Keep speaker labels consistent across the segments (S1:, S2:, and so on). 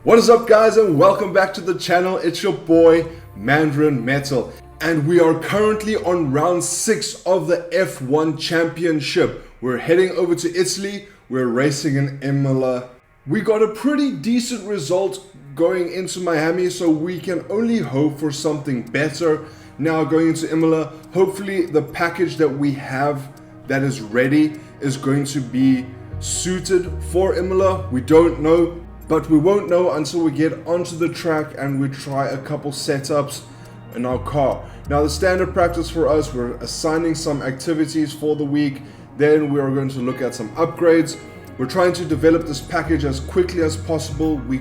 S1: What is up, guys, and welcome back to the channel. It's your boy Mandarin Metal, and we are currently on round 6 of the F1 championship. We're heading over to Italy. We're racing in Imola. We got a pretty decent result going into Miami, so we can only hope for something better. Now going into Imola, hopefully the package that we have that is ready is going to be suited for Imola. We don't know, but we won't know until we get onto the track and we try a couple setups in our car. Now the standard practice for us, we're assigning some activities for the week. Then we are going to look at some upgrades. We're trying to develop this package as quickly as possible. We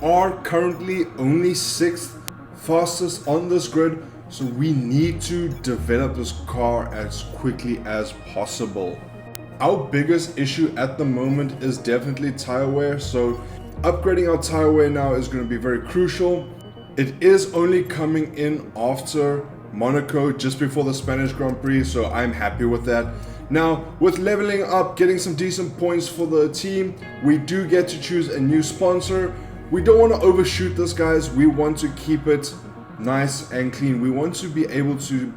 S1: are currently only 6th fastest on this grid, so we need to develop this car as quickly as possible. Our biggest issue at the moment is definitely tire wear, so upgrading our tire wear now is going to be very crucial. It is only coming in after Monaco, just before the Spanish Grand Prix, so I'm happy with that. Now, with leveling up, getting some decent points for the team, we do get to choose a new sponsor. We don't want to overshoot this, guys. We want to keep it nice and clean. We want to be able to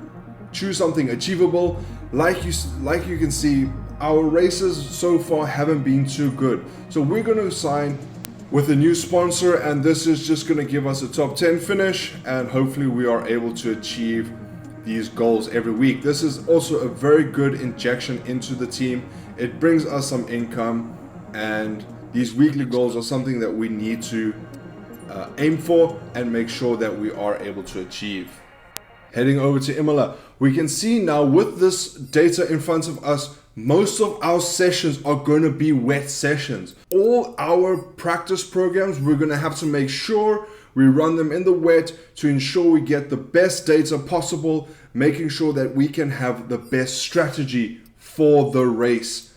S1: choose something achievable. Like you can see, our races so far haven't been too good. So we're going to sign with a new sponsor, and this is just going to give us a top 10 finish, and hopefully we are able to achieve these goals every week. This is also a very good injection into the team. It brings us some income, and these weekly goals are something that we need to aim for and make sure that we are able to achieve. Heading over to Imola, we can see now with this data in front of us, most of our sessions are going to be wet sessions. All our practice programs, we're going to have to make sure we run them in the wet to ensure we get the best data possible, making sure that we can have the best strategy for the race.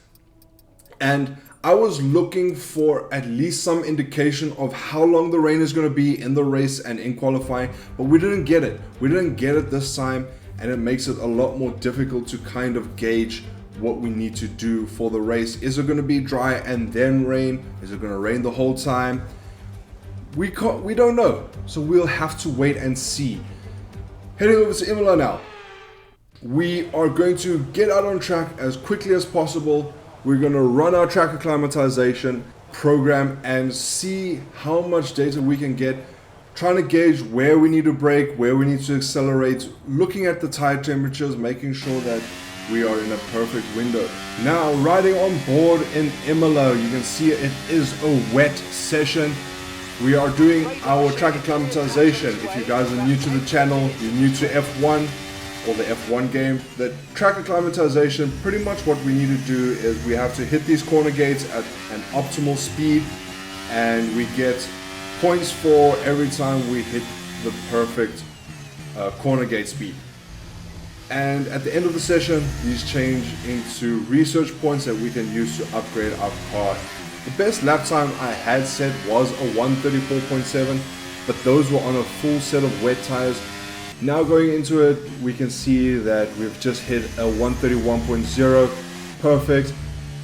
S1: And I was looking for at least some indication of how long the rain is going to be in the race and in qualifying, but we didn't get it. We didn't get it this time, and it makes it a lot more difficult to kind of gauge what we need to do for the race. Is it going to be dry and then rain? Is it going to rain the whole time? We don't know, so we'll have to wait and see. Heading over to Imola now. We are going to get out on track as quickly as possible. We're going to run our track acclimatization program and see how much data we can get, trying to gauge where we need to brake, where we need to accelerate, looking at the tire temperatures, making sure that we are in a perfect window. Now, riding on board in Imola, you can see it is a wet session. We are doing our track acclimatization. If you guys are new to the channel, you're new to F1 or the F1 game, the track acclimatization, pretty much what we need to do is we have to hit these corner gates at an optimal speed, and we get points for every time we hit the perfect corner gate speed. And at the end of the session, these change into research points that we can use to upgrade our car. The best lap time I had set was a 134.7, but those were on a full set of wet tires. Now going into it, we can see that we've just hit a 131.0, perfect.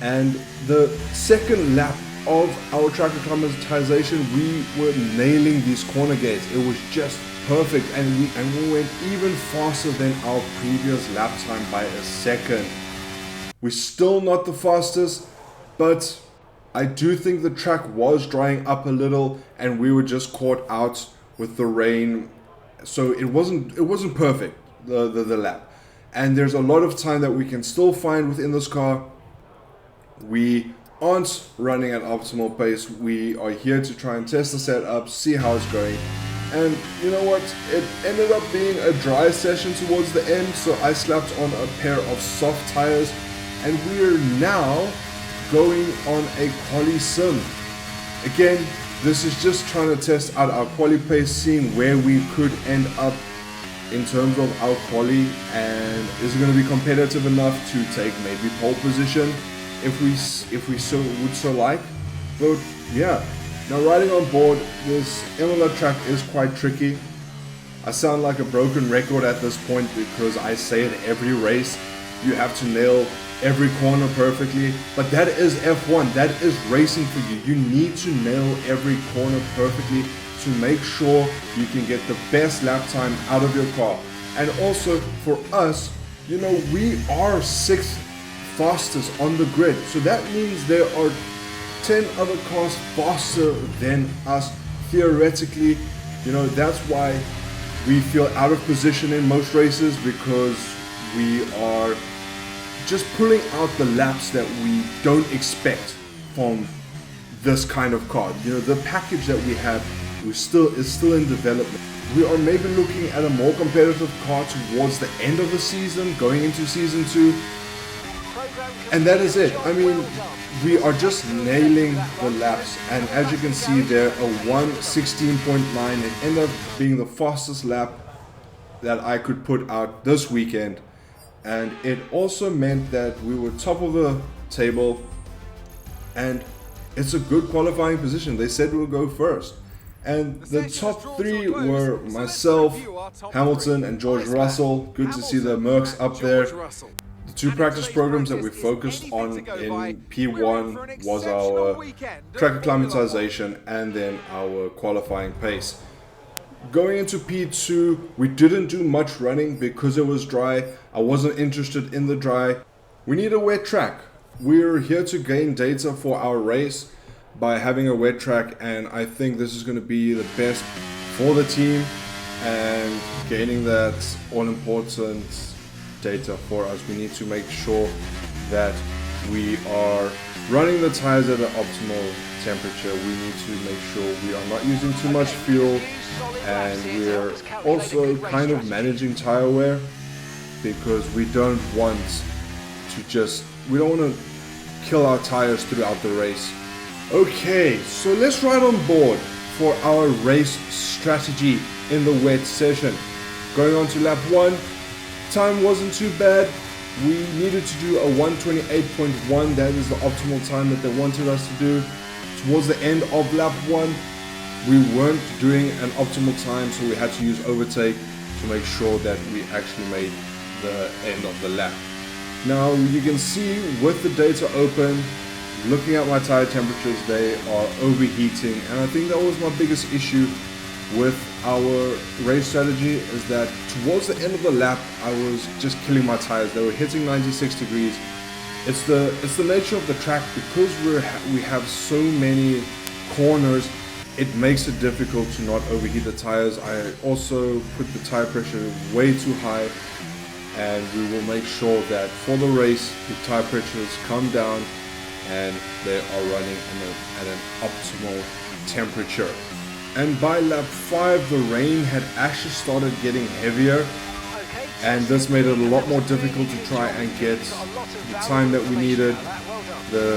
S1: And the second lap of our track acclimatization, we were nailing these corner gates. It was just perfect, and we went even faster than our previous lap time by a second. We're still not the fastest, but I do think the track was drying up a little, and we were just caught out with the rain, so it wasn't perfect, the lap. And there's a lot of time that we can still find within this car. We aren't running at optimal pace. We are here to try and test the setup, see how it's going. And you know what, it ended up being a dry session towards the end, so I slapped on a pair of soft tires, and we're now going on a quali sim. Again, this is just trying to test out our quali pace, seeing where we could end up in terms of our quali, and is it going to be competitive enough to take maybe pole position if we would so like. But yeah. Now riding on board, this Imola track is quite tricky. I sound like a broken record at this point because I say it every race. You have to nail every corner perfectly, but that is F1, that is racing for you. You need to nail every corner perfectly to make sure you can get the best lap time out of your car. And also for us, you know, we are 6th fastest on the grid, so that means there are 10 other cars faster than us theoretically. You know, that's why we feel out of position in most races, because we are just pulling out the laps that we don't expect from this kind of car. You know, the package that we have is still in development. We are maybe looking at a more competitive car towards the end of the season, going into season 2. And that is it. I mean, we are just nailing the laps, and as you can see there, a 1:16.9. It ended up being the fastest lap that I could put out this weekend, and it also meant that we were top of the table, and it's a good qualifying position. They said we'll go first, and the top 3 were myself, Hamilton, and George Russell. Good to see the Mercs up there. The 2 practice programs that we focused on in P1 was our track acclimatization and then our qualifying pace. Going into P2, we didn't do much running because it was dry. I wasn't interested in the dry. We need a wet track. We're here to gain data for our race by having a wet track, and I think this is going to be the best for the team and gaining that all-important data for us. We need to make sure that we are running the tires at an optimal temperature. We need to make sure we are not using too much fuel, and we're also kind of managing tire wear, because we don't want to kill our tires throughout the race. Okay, so let's ride on board for our race strategy in the wet session. Going on to lap 1, time wasn't too bad. We needed to do a 1:28.1. That is the optimal time that they wanted us to do. Towards the end of lap 1, we weren't doing an optimal time, so we had to use overtake to make sure that we actually made the end of the lap. Now you can see with the data open, looking at my tire temperatures, they are overheating, and I think that was my biggest issue with our race strategy, is that towards the end of the lap I was just killing my tires. They were hitting 96 degrees. It's the nature of the track, because we have so many corners. It makes it difficult to not overheat the tires. I also put the tire pressure way too high, and we will make sure that for the race the tire pressures come down and they are running at an optimal temperature. And by lap 5 the rain had actually started getting heavier, and this made it a lot more difficult to try and get the time that we needed.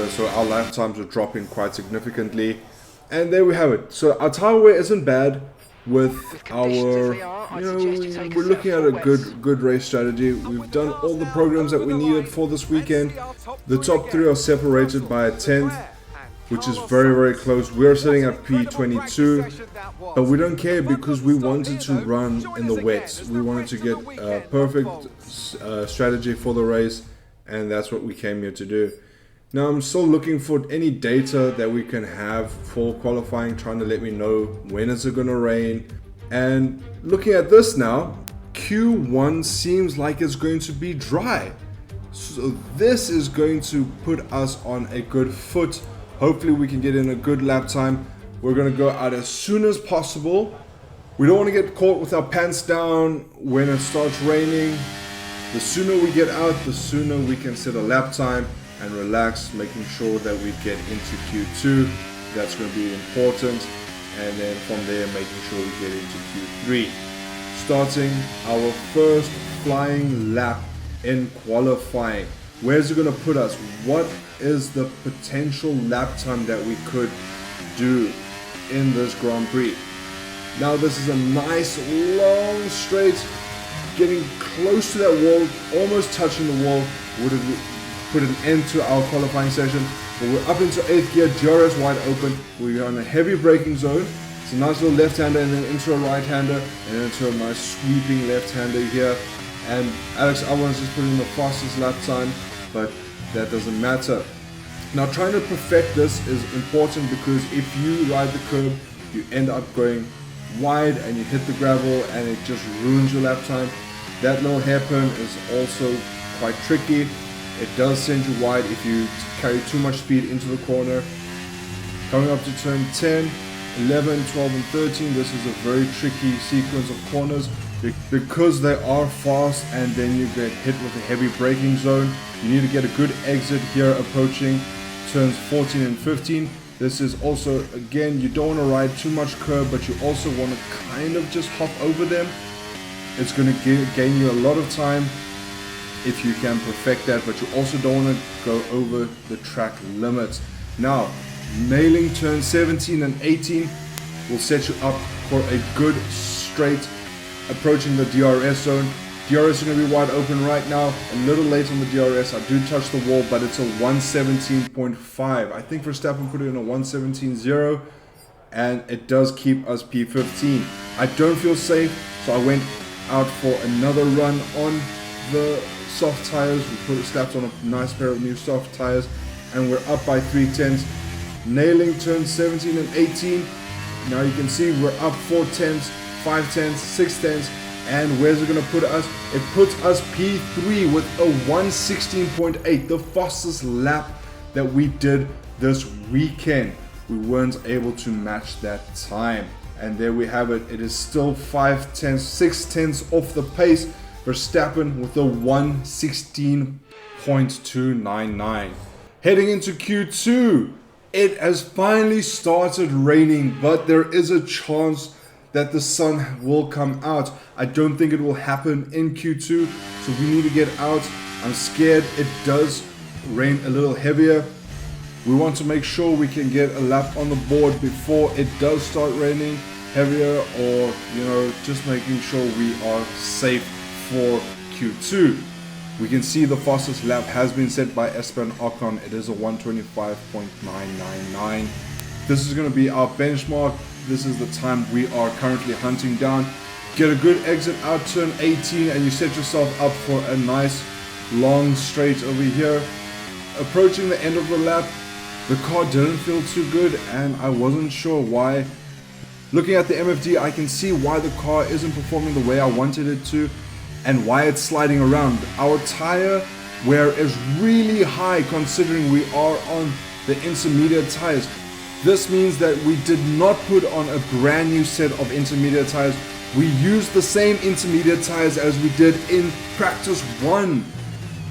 S1: So our lap times were dropping quite significantly, and there we have it. So our tire wear isn't bad with our, we're looking at a good race strategy. We've done all the programs that we needed for this weekend. The top 3 are separated by a 10th, which is very close. We're sitting at P22, but we don't care, because we wanted to run in the wets. We wanted to get a perfect strategy for the race, and that's what we came here to do. Now I'm still looking for any data that we can have for qualifying, trying to let me know when is it gonna rain. And looking at this now, Q1 seems like it's going to be dry. So this is going to put us on a good foot. Hopefully we can get in a good lap time. We're gonna go out as soon as possible. We don't want to get caught with our pants down when it starts raining. The sooner we get out, the sooner we can set a lap time and relax, making sure that we get into Q2. That's going to be important. And then from there, making sure we get into Q3. Starting our first flying lap in qualifying. Where's it going to put us? What is the potential lap time that we could do in this Grand Prix? Now this is a nice long straight, getting close to that wall, almost touching the wall. Would have put an end to our qualifying session. But we're up into 8th gear, DRS wide open. We're on a heavy braking zone. It's a nice little left-hander, and then into a right-hander, and then into a nice sweeping left-hander here. And Alex Albon has just put in the fastest lap time, but that doesn't matter. Now trying to perfect this is important because if you ride the curb, you end up going wide and you hit the gravel and it just ruins your lap time. That little hairpin is also quite tricky. It does send you wide if you carry too much speed into the corner. Coming up to turn 10, 11, 12 and 13, this is a very tricky sequence of corners because they are fast and then you get hit with a heavy braking zone. You need to get a good exit here approaching turns 14 and 15. This is also, again, you don't want to ride too much curb, but you also want to kind of just hop over them. It's going to gain you a lot of time if you can perfect that, but you also don't want to go over the track limits. Now, nailing turn 17 and 18 will set you up for a good straight approaching the DRS zone. DRS is going to be wide open right now, a little late on the DRS. I do touch the wall, but it's a 117.5. I think Verstappen put it in a 117.0, and it does keep us P15. I don't feel safe, so I went out for another run on the soft tires. We slapped on a nice pair of new soft tires, and we're up by 3/10. Nailing turns 17 and 18. Now you can see we're up 4/10, 5/10, 6/10. And where's it going to put us? It puts us P3 with a 116.8, the fastest lap that we did this weekend. We weren't able to match that time. And there we have it. It is still 5/10, 6/10 off the pace. Verstappen with a 116.299. Heading into Q2, it has finally started raining, but there is a chance that the sun will come out. I don't think it will happen in Q2, so we need to get out. I'm scared it does rain a little heavier. We want to make sure we can get a lap on the board before it does start raining heavier, or just making sure we are safe for Q2. We can see the fastest lap has been set by Esteban Ocon. It is a 125.999. This is going to be our benchmark. This is the time we are currently hunting down. Get a good exit out turn 18 and you set yourself up for a nice long straight over here. Approaching the end of the lap, the car didn't feel too good and I wasn't sure why. Looking at the MFD, I can see why the car isn't performing the way I wanted it to and why it's sliding around. Our tire wear is really high considering we are on the intermediate tires. This means that we did not put on a brand new set of intermediate tires. We used the same intermediate tires as we did in practice 1.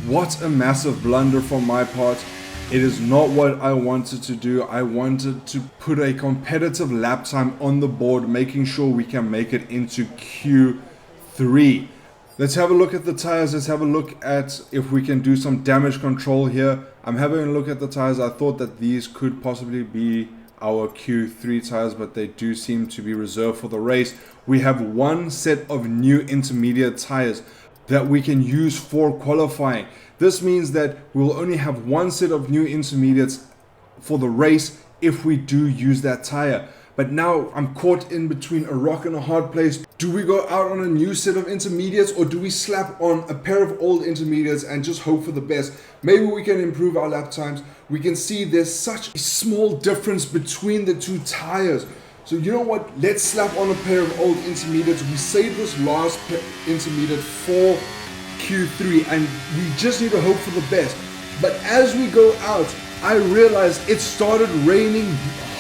S1: What a massive blunder from my part. It is not what I wanted to do. I wanted to put a competitive lap time on the board, making sure we can make it into Q3. Let's have a look at the tires. Let's have a look at if we can do some damage control here. I'm having a look at the tires. I thought that these could possibly be our Q3 tires, but they do seem to be reserved for the race. We have one set of new intermediate tires that we can use for qualifying. This means that we'll only have one set of new intermediates for the race if we do use that tire. But now I'm caught in between a rock and a hard place. Do we go out on a new set of intermediates or do we slap on a pair of old intermediates and just hope for the best? Maybe we can improve our lap times. We can see there's such a small difference between the two tires. So you know what? Let's slap on a pair of old intermediates. We save this last intermediate for Q3 and we just need to hope for the best. But as we go out, I realized it started raining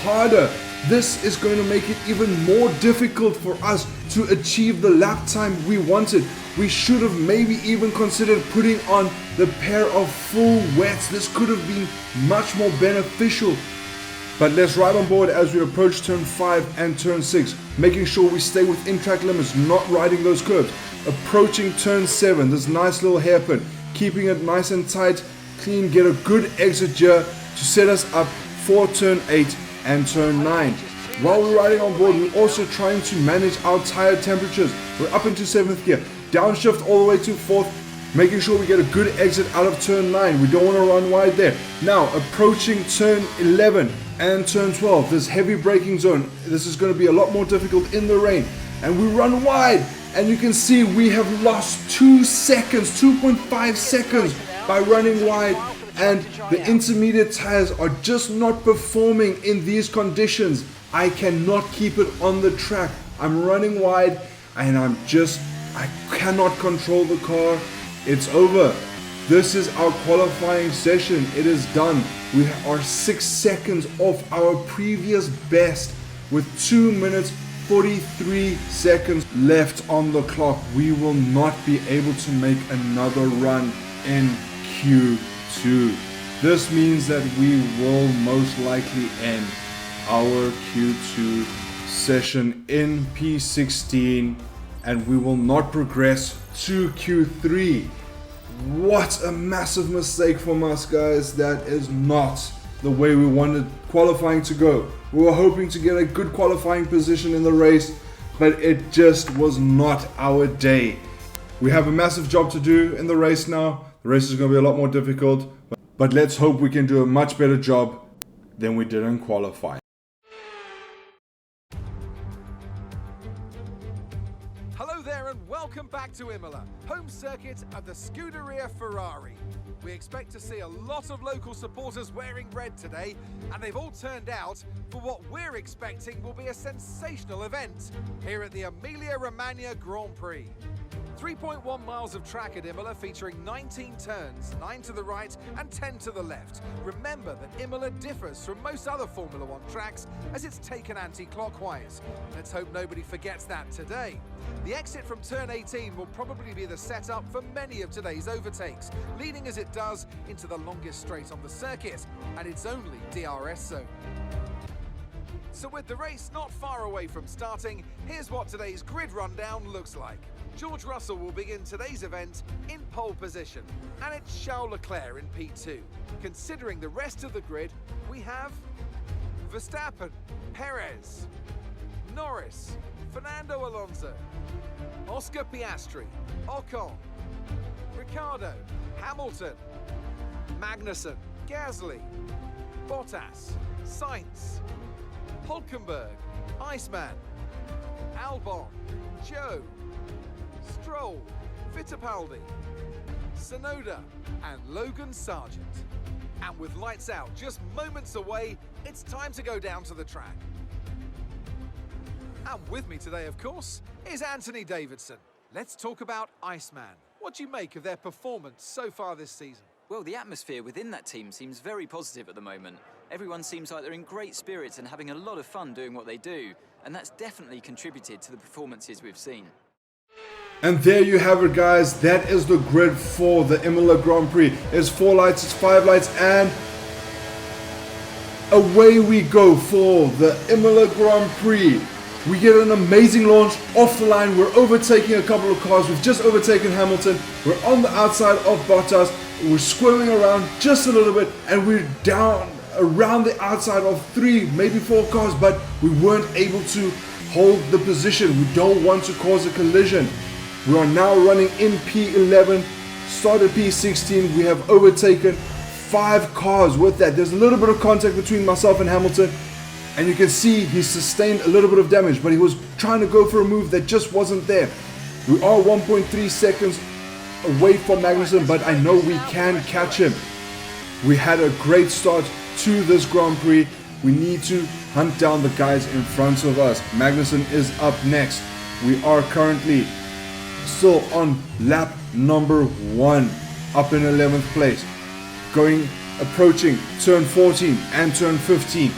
S1: harder. This is going to make it even more difficult for us to achieve the lap time we wanted. We should have maybe even considered putting on the pair of full wets. This could have been much more beneficial. But let's ride on board as we approach turn 5 and turn 6, making sure we stay within track limits, not riding those curves. Approaching turn 7, this nice little hairpin, keeping it nice and tight, clean, get a good exit here to set us up for turn 8 and turn 9. While we're riding on board, we're also trying to manage our tire temperatures. We're up into 7th gear, downshift all the way to 4th, making sure we get a good exit out of turn 9. We don't want to run wide there. Now, approaching turn 11 and turn 12, this heavy braking zone. This is going to be a lot more difficult in the rain. And we run wide, and you can see we have lost 2 seconds, 2.5 seconds by running wide. and the intermediate tires are just not performing in these conditions. I cannot keep it on the track. I'm running wide and I cannot control the car. It's over. This is our qualifying session. It is done. We are 6 seconds off our previous best with 2 minutes 43 seconds left on the clock. We will not be able to make another run in Q2. This means that we will most likely end our Q2 session in P16 and we will not progress to Q3. What a massive mistake from us, guys. That is not the way we wanted qualifying to go. We were hoping to get a good qualifying position in the race, but it just was not our day. We have a massive job to do in the race now. The race is going to be a lot more difficult, but let's hope we can do a much better job than we did in qualifying.
S2: Hello there and welcome back to Imola, home circuit of the Scuderia Ferrari. We expect to see a lot of local supporters wearing red today, and they've all turned out for what we're expecting will be a sensational event here at the Emilia-Romagna Grand Prix. 3.1 miles of track at Imola featuring 19 turns, 9 to the right and 10 to the left. Remember that Imola differs from most other Formula One tracks as it's taken anti-clockwise. Let's hope nobody forgets that today. The exit from turn 18 will probably be the setup for many of today's overtakes, leading as it does into the longest straight on the circuit and its only DRS zone. So with the race not far away from starting, here's what today's grid rundown looks like. George Russell will begin today's event in pole position, and it's Charles Leclerc in P2. Considering the rest of the grid, we have Verstappen, Perez, Norris, Fernando Alonso, Oscar Piastri, Ocon, Ricciardo, Hamilton, Magnussen, Gasly, Bottas, Sainz, Hulkenberg, Iceman, Albon, Joe, Stroll, Fittipaldi, Tsunoda and Logan Sargent. And with lights out just moments away, it's time to go down to the track. And with me today, of course, is Anthony Davidson. Let's talk about Iceman. What do you make of their performance so far this season?
S3: Well, the atmosphere within that team seems very positive at the moment. Everyone seems like they're in great spirits and having a lot of fun doing what they do, and that's definitely contributed to the performances we've seen.
S1: And there you have it, guys. That is the grid for the Imola Grand Prix. It's 4 lights, it's 5 lights, and away we go for the Imola Grand Prix. We get an amazing launch off the line. We're overtaking a couple of cars. We've just overtaken Hamilton. We're on the outside of Bottas. We're squirming around just a little bit, and we're down around the outside of 3, maybe 4 cars, but we weren't able to hold the position. We don't want to cause a collision. We are now running in P11, started P16. We have overtaken 5 cars with that. There's a little bit of contact between myself and Hamilton, and you can see he sustained a little bit of damage, but he was trying to go for a move that just wasn't there. We are 1.3 seconds away from Magnussen, but I know we can catch him. We had a great start to this Grand Prix. We need to hunt down the guys in front of us. Magnussen is up next. We are currently still on lap number 1, up in 11th place, approaching turn 14 and turn 15.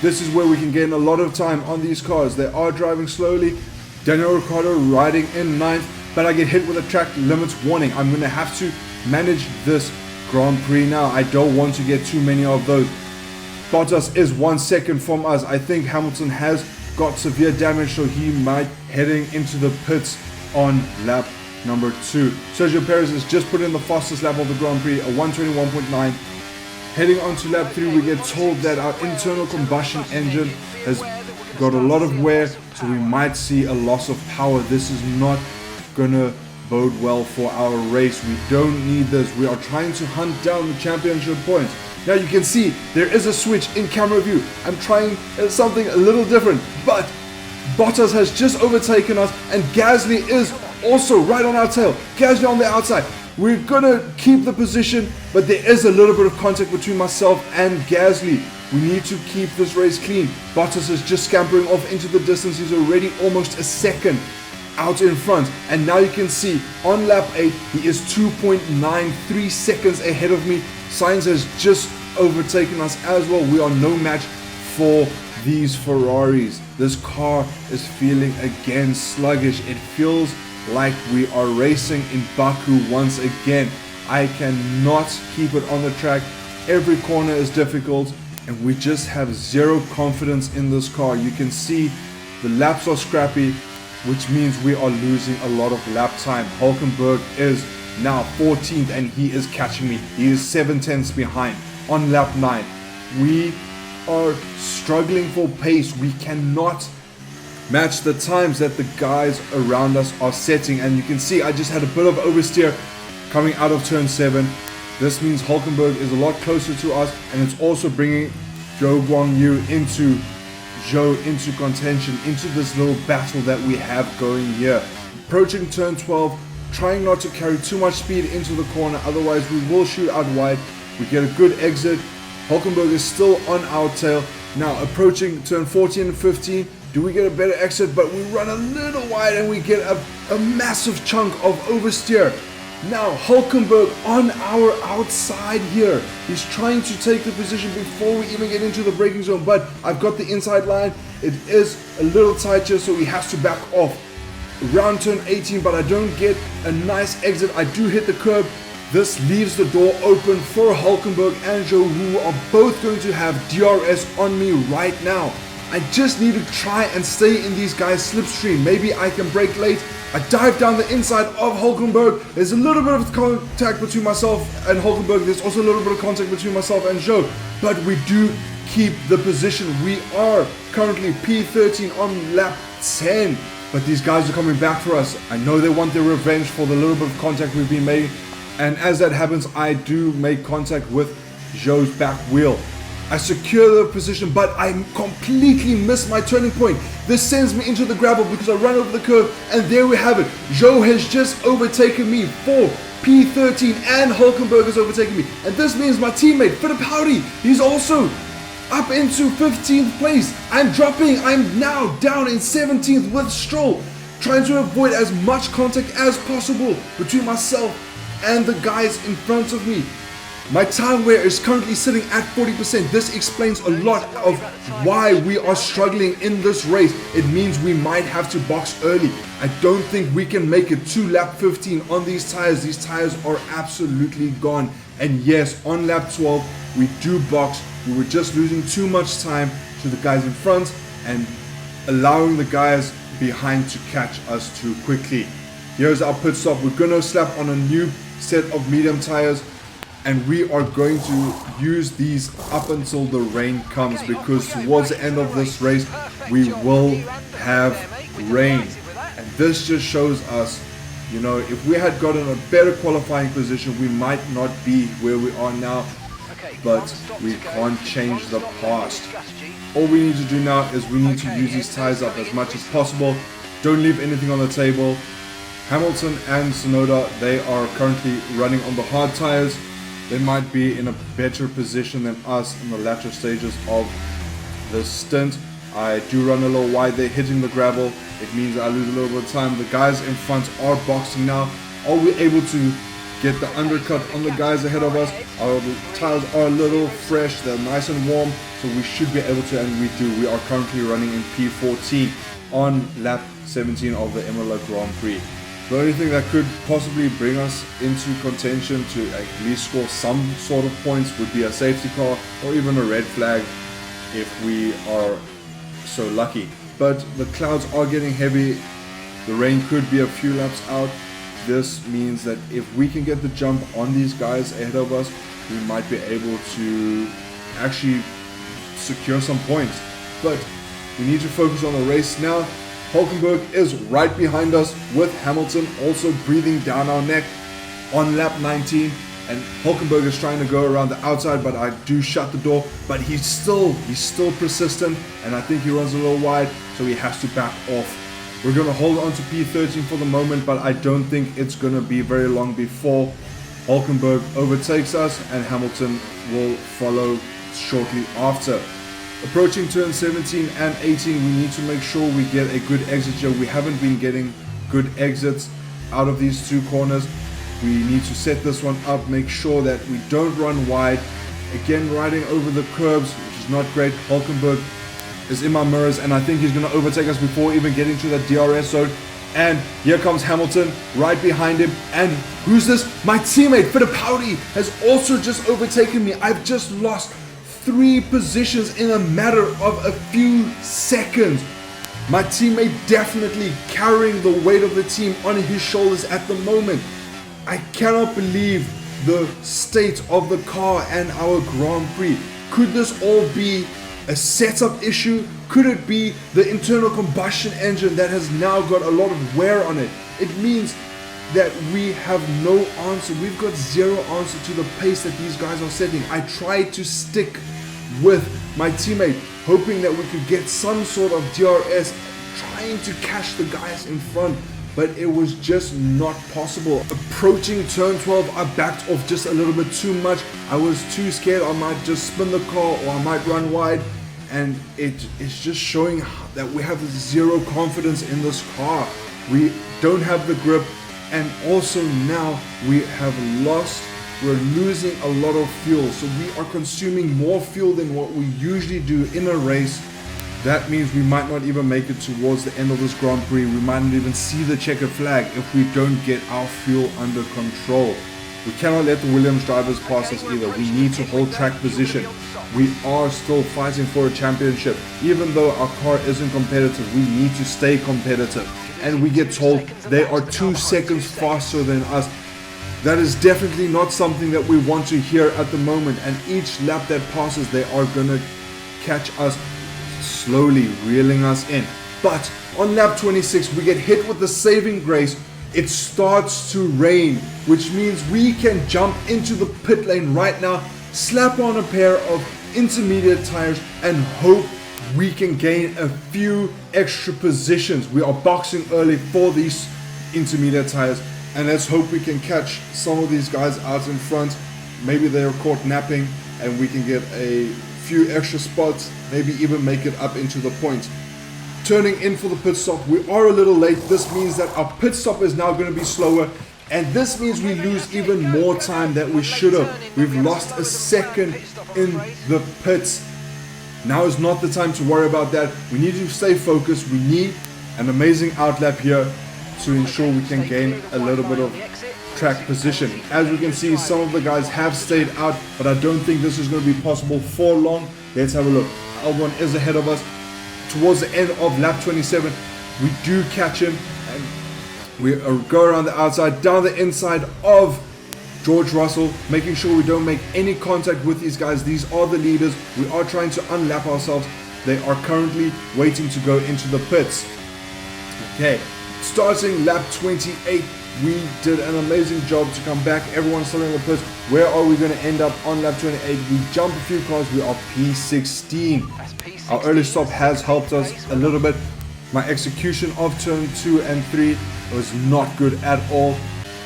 S1: This is where we can gain a lot of time on these cars. They are driving slowly. Daniel Ricciardo riding in 9th, but I get hit with a track limits warning. I'm going to have to manage this Grand Prix now. I don't want to get too many of those. Bottas is 1 second from us. I think Hamilton has got severe damage, so he might heading into the pits on lap number 2. Sergio Perez has just put in the fastest lap of the Grand Prix, a 121.9. Heading on to lap 3, we get told that our internal combustion engine has got a lot of wear, so we might see a loss of power. This is not gonna bode well for our race. We don't need this. We are trying to hunt down the championship points. Now you can see there is a switch in camera view. I'm trying something a little different, but Bottas has just overtaken us, and Gasly is also right on our tail. Gasly on the outside. We're gonna keep the position, but there is a little bit of contact between myself and Gasly. We need to keep this race clean. Bottas is just scampering off into the distance. He's already almost a second out in front. And now you can see on lap 8, he is 2.93 seconds ahead of me. Sainz has just overtaken us as well. We are no match for these Ferraris. This car is feeling again sluggish. It feels like we are racing in Baku once again. I cannot keep it on the track. Every corner is difficult and we just have zero confidence in this car. You can see the laps are scrappy, which means we are losing a lot of lap time. Hulkenberg is now 14th and he is catching me. He is 7/10ths behind on lap 9. We are struggling for pace. We cannot match the times that the guys around us are setting, and you can see I just had a bit of oversteer coming out of turn 7. This means Hulkenberg is a lot closer to us, and it's also bringing Zhou Guangyu into contention, into this little battle that we have going here. Approaching turn 12, trying not to carry too much speed into the corner, otherwise we will shoot out wide. We get a good exit. Hulkenberg is still on our tail. Now approaching turn 14 and 15, do we get a better exit? But we run a little wide and we get a massive chunk of oversteer. Now Hulkenberg on our outside here. He's trying to take the position before we even get into the braking zone, but I've got the inside line. It is a little tight here, so he has to back off. Around turn 18, but I don't get a nice exit. I do hit the curb. This leaves the door open for Hulkenberg and Zhou, who are both going to have DRS on me right now. I just need to try and stay in these guys' slipstream. Maybe I can brake late. I dive down the inside of Hulkenberg. There's a little bit of contact between myself and Hulkenberg. There's also a little bit of contact between myself and Zhou. But we do keep the position. We are currently P13 on lap 10. But these guys are coming back for us. I know they want their revenge for the little bit of contact we've been making. And as that happens, I do make contact with Zhou's back wheel. I secure the position, but I completely miss my turning point. This sends me into the gravel because I run over the curve, and there we have it. Zhou has just overtaken me for P13, and Hulkenberg has overtaken me. And this means my teammate, Fittipaldi, he's also up into 15th place. I'm now down in 17th with Stroll, trying to avoid as much contact as possible between myself and the guys in front of me. My tire wear is currently sitting at 40%. This explains a lot of why we are struggling in this race. It means we might have to box early. I don't think we can make it to lap 15 on these tires. These tires are absolutely gone. And yes, on lap 12, we do box. We were just losing too much time to the guys in front and allowing the guys behind to catch us too quickly. Here's our pit stop. We're gonna slap on a new set of medium tires, and we are going to use these up until the rain comes, because towards the end of this race we will have rain. And this just shows us, you know, if we had gotten a better qualifying position, we might not be where we are now, but we can't change the past. All we need to do now is we need to use these tires up as much as possible. Don't leave anything on the table. Hamilton and Tsunoda, they are currently running on the hard tires. They might be in a better position than us in the latter stages of the stint. I do run a little wide there, hitting the gravel. It means I lose a little bit of time. The guys in front are boxing now. Are we able to get the undercut on the guys ahead of us? Our tires are a little fresh, they're nice and warm, so we should be able to, and we do. We are currently running in P14 on lap 17 of the Imola Grand Prix. The only thing that could possibly bring us into contention to at least score some sort of points would be a safety car or even a red flag if we are so lucky. But the clouds are getting heavy. The rain could be a few laps out. This means that if we can get the jump on these guys ahead of us, we might be able to actually secure some points. But we need to focus on the race now. Hulkenberg is right behind us with Hamilton also breathing down our neck on lap 19, and Hulkenberg is trying to go around the outside, but I do shut the door. But he's still persistent, and I think he runs a little wide, so he has to back off We're going to hold on to P13 for the moment, but I don't think it's going to be very long before Hulkenberg overtakes us and Hamilton will follow shortly after. Approaching turn 17 and 18, we need to make sure we get a good exit here. We haven't been getting good exits out of these two corners. We need to set this one up, make sure that we don't run wide. Again, riding over the curbs, which is not great. Hulkenberg is in my mirrors, and I think he's going to overtake us before even getting to the DRS zone. And here comes Hamilton right behind him. And who's this? My teammate Fittipaldi has also just overtaken me. I've just lost 3 positions in a matter of a few seconds. My teammate definitely carrying the weight of the team on his shoulders at the moment. I cannot believe the state of the car and our Grand Prix. Could this all be a setup issue? Could it be the internal combustion engine that has now got a lot of wear on it? It means that we have no answer. We've got zero answer to the pace that these guys are setting. I tried to stick with my teammate, hoping that we could get some sort of DRS, trying to catch the guys in front, but it was just not possible. Approaching turn 12, I backed off just a little bit too much. I was too scared I might just spin the car or I might run wide, and it's just showing that we have zero confidence in this car. We don't have the grip, and also now we're losing a lot of fuel, so we are consuming more fuel than what we usually do in a race. That means we might not even make it towards the end of this Grand Prix. We might not even see the checkered flag if we don't get our fuel under control. We cannot let the Williams drivers pass us either. We need to hold track position. We are still fighting for a championship. Even though our car isn't competitive, we need to stay competitive. And we get told they are 2 seconds faster than us. That is definitely not something that we want to hear at the moment. And each lap that passes, they are going to catch us, slowly reeling us in. But on lap 26, we get hit with the saving grace. It starts to rain, which means we can jump into the pit lane right now, slap on a pair of intermediate tires, and hope we can gain a few extra positions. We are boxing early for these intermediate tires, and let's hope we can catch some of these guys out in front. Maybe they are caught napping and we can get a few extra spots, maybe even make it up into the points. Turning in for the pit stop, we are a little late. This means that our pit stop is now going to be slower, and this means we lose even more time than we should have. We've lost a second in the pits. Now is not the time to worry about that. We need to stay focused. We need an amazing outlap here to ensure we can gain a little bit of track position. As we can see, some of the guys have stayed out, but I don't think this is going to be possible for long. Let's have a look. Albon is ahead of us. Towards the end of lap 27, we do catch him, and we go around the outside, down the inside of George Russell, making sure we don't make any contact with these guys. These are the leaders. We are trying to unlap ourselves. They are currently waiting to go into the pits. Okay, starting lap 28, we did an amazing job to come back. Everyone's still in the pits. Where are we going to end up on lap 28? We jump a few cars. We are P16. Our early stop has helped us a little bit. My execution of turn 2 and 3 was not good at all.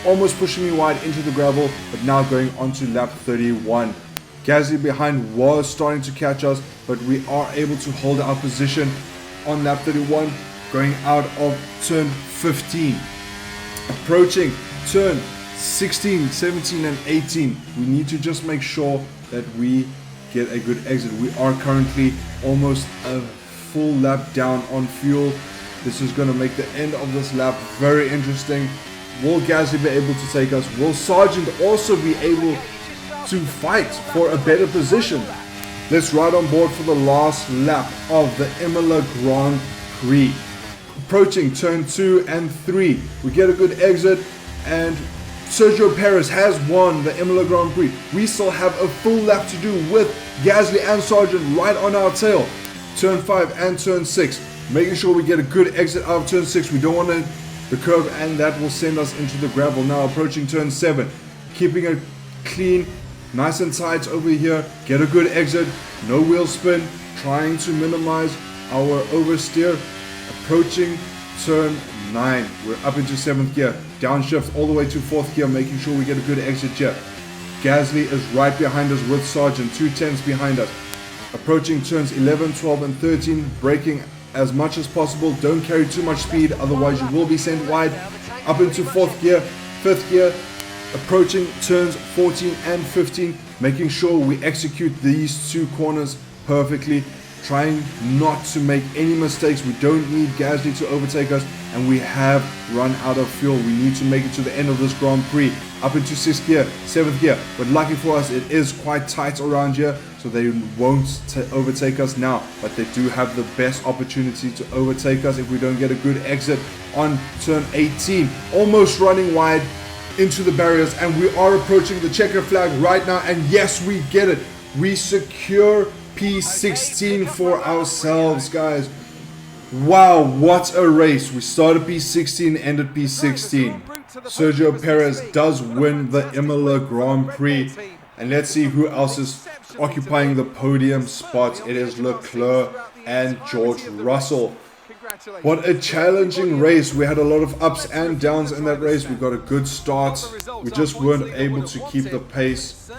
S1: Almost pushing me wide into the gravel, but now going on to lap 31. Gasly behind was starting to catch us, but we are able to hold our position on lap 31, going out of turn 15. Approaching turn 16, 17 and 18, we need to just make sure that we get a good exit. We are currently almost a full lap down on fuel. This is going to make the end of this lap very interesting. Will Gasly be able to take us? Will Sargent also be able to fight for a better position? Let's ride on board for the last lap of the Imola Grand Prix. Approaching turn 2 and 3, we get a good exit, and Sergio Perez has won the Imola Grand Prix. We still have a full lap to do with Gasly and Sargent right on our tail. Turn 5 and turn 6, making sure we get a good exit out of turn 6. We don't want to the curve, and that will send us into the gravel. Now approaching turn 7, keeping it clean, nice and tight over here. Get a good exit, no wheel spin, trying to minimize our oversteer. Approaching turn 9. We're up into 7th gear. Downshift all the way to 4th gear, making sure we get a good exit here. Gasly is right behind us with Sargent, 2 tenths behind us. Approaching turns 11, 12 and 13, braking as much as possible. Don't carry too much speed, otherwise you will be sent wide. Up into 4th gear, 5th gear, approaching turns 14 and 15, making sure we execute these 2 corners perfectly, trying not to make any mistakes. We don't need Gasly to overtake us, and we have run out of fuel. We need to make it to the end of this Grand Prix. Up into 6th gear, 7th gear, but lucky for us it is quite tight around here, so they won't overtake us now, but they do have the best opportunity to overtake us if we don't get a good exit on turn 18. Almost running wide into the barriers, and we are approaching the checker flag right now, and yes, we get it. We secure P16 for ourselves, guys. Wow, what a race. We started P16, ended P16. Sergio Perez does win the Imola Grand Prix, and let's see who else is occupying the podium spot. It is Leclerc and George Russell. What a challenging race. We had a lot of ups and downs in that race. We got a good start. We just weren't able to keep the pace.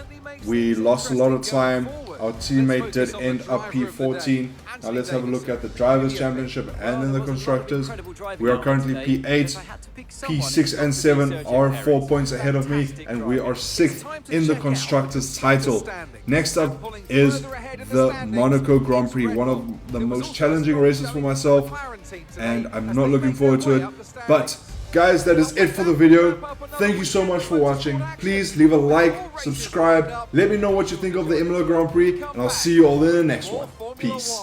S1: We lost a lot of time. Our teammate did end up P14. Now let's have a look at the Drivers' Championship and in the Constructors. We are currently P8. P6 and 7 are 4 points ahead of me, and we are 6th in the Constructors title. Next up is the Monaco Grand Prix, one of the most challenging races for myself, and I'm not looking forward to it. But guys, that is it for the video. Thank you so much for watching. Please leave a like, subscribe, let me know what you think of the Imola Grand Prix, and I'll see you all in the next one. Peace.